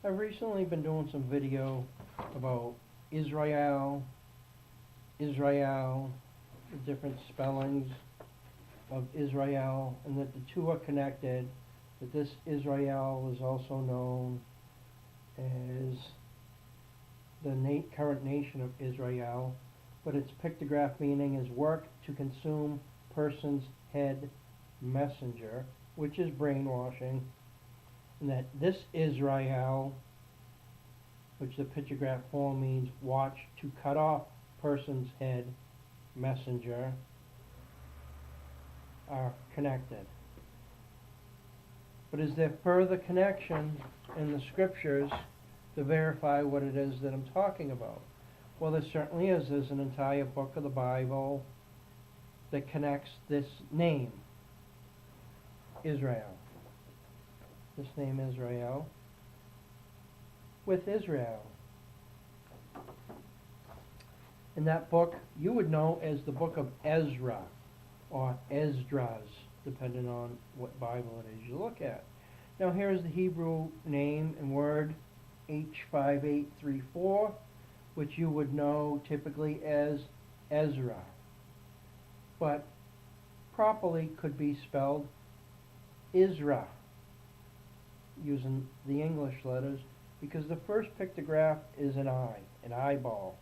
I've recently been doing some video about Israel, Israel, the different spellings of Israel, and that the two are connected, that this Israel is also known as the current nation of Israel, but its pictograph meaning is work to consume person's head messenger, which is brainwashing, and that this Israel, which the pictograph form means watch to cut off person's head messenger, are connected. But is there further connection in the scriptures to verify what it is that I'm talking about? Well, there certainly is. There's an entire book of the Bible that connects this name, Israel. This name Israel with Israel. And that book you would know as the book of Ezra or Esdras, depending on what Bible it is you look at. Now here's the Hebrew name and word H5834, which you would know typically as Ezra, but properly could be spelled Isra using the English letters, because the first pictograph is an eye, an eyeball,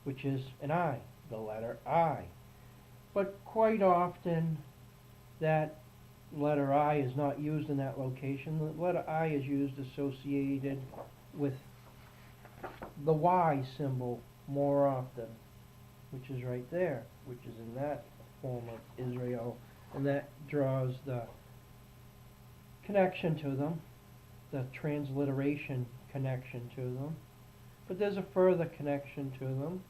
which is an I, the letter I. But quite often that letter I is not used in that location. The letter I is used associated with the Y symbol more often, which is right there, which is in that form of Israel, and that draws the connection to them, the transliteration connection to them. But there's a further connection to them.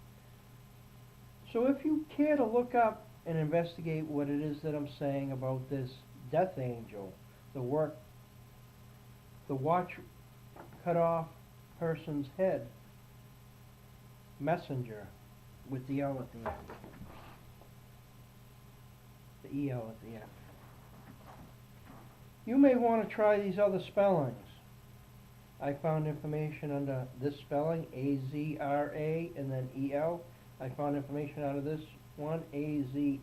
So if you care to look up and investigate what it is that I'm saying about this death angel, the watch cut off person's head messenger with the L at the end, the EL at the end. You may want to try these other spellings. I found information under this spelling, A-Z-R-A, and then E-L. I found information out of this one, A-Z-A-R-A-E-L.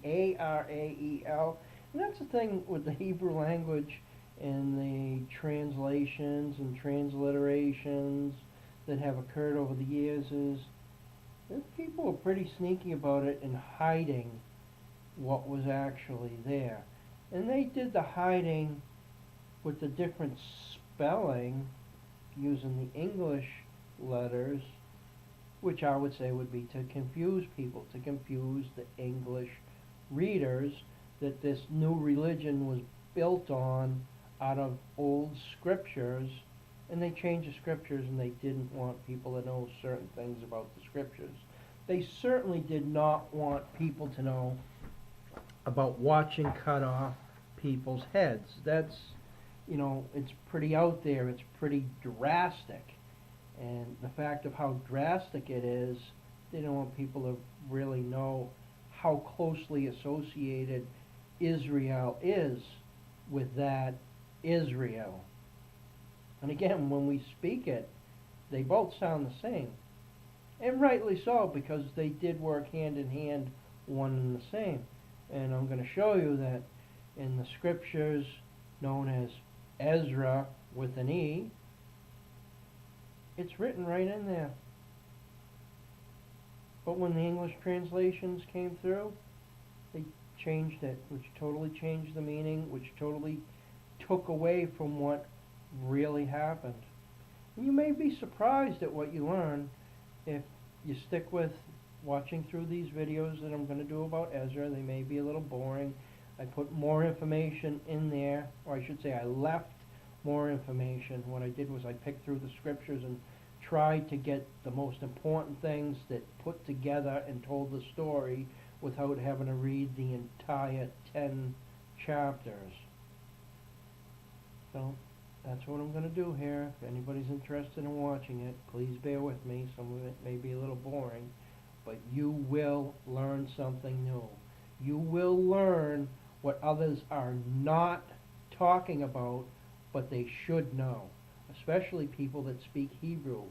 And that's the thing with the Hebrew language and the translations and transliterations that have occurred over the years is that people are pretty sneaky about it and hiding what was actually there. And they did the hiding with the different spelling using the English letters, which I would say would be to confuse people, to confuse the English readers that this new religion was built on out of old scriptures, and they changed the scriptures and they didn't want people to know certain things about the scriptures. They certainly did not want people to know about watching cut off people's heads. That's, it's pretty out there, it's pretty drastic. And the fact of how drastic it is, they don't want people to really know how closely associated Israel is with that Israel. And again, when we speak it, they both sound the same. And rightly so, because they did work hand in hand, one and the same. And I'm going to show you that in the scriptures known as Ezra with an E, it's written right in there. But when the English translations came through, they changed it, which totally changed the meaning, which totally took away from what really happened. And you may be surprised at what you learn if you stick with watching through these videos that I'm going to do about Ezra. They may be a little boring. I put more information in there, or I should say I left more information. What I did was I picked through the scriptures and tried to get the most important things that put together and told the story without having to read the entire 10 chapters. So that's what I'm going to do here. If anybody's interested in watching it, please bear with me. Some of it may be a little boring, but you will learn something new. You will learn what others are not talking about, but they should know, especially people that speak Hebrew,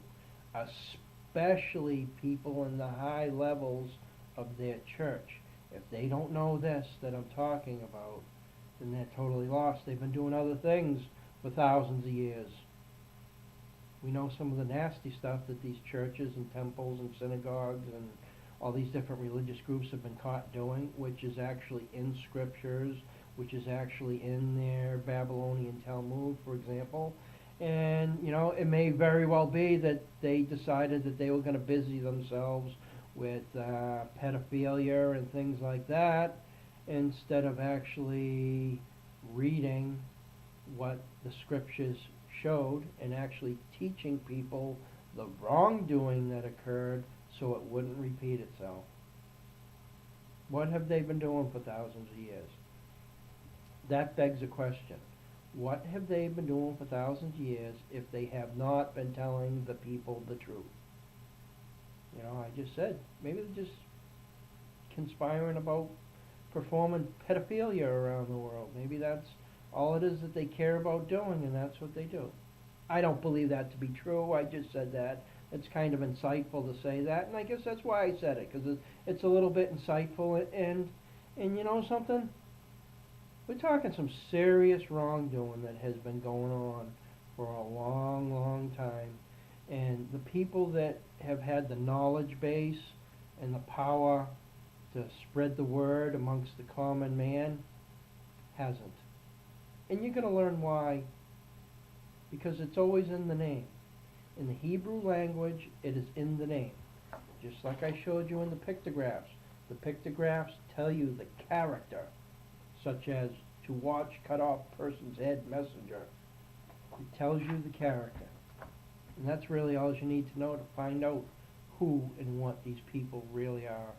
especially people in the high levels of their church. If they don't know this that I'm talking about, then they're totally lost. They've been doing other things for thousands of years. We know some of the nasty stuff that these churches and temples and synagogues and all these different religious groups have been caught doing, which is actually in scriptures, which is actually in their Babylonian Talmud, for example. And, it may very well be that they decided that they were going to busy themselves with pedophilia and things like that instead of actually reading what the scriptures showed and actually teaching people the wrongdoing that occurred so it wouldn't repeat itself. What have they been doing for thousands of years? That begs a question. What have they been doing for thousands of years if they have not been telling the people the truth? I just said, maybe they're just conspiring about performing pedophilia around the world. Maybe that's all it is that they care about doing, and that's what they do. I don't believe that to be true. I just said that. It's kind of insightful to say that, and I guess that's why I said it, because it's a little bit insightful, and you know something? We're talking some serious wrongdoing that has been going on for a long, long time. And the people that have had the knowledge base and the power to spread the word amongst the common man hasn't. And you're going to learn why, because it's always in the name. In the Hebrew language, it is in the name. Just like I showed you in the pictographs. The pictographs tell you the character, such as to watch cut off person's head messenger. It tells you the character. And that's really all you need to know to find out who and what these people really are.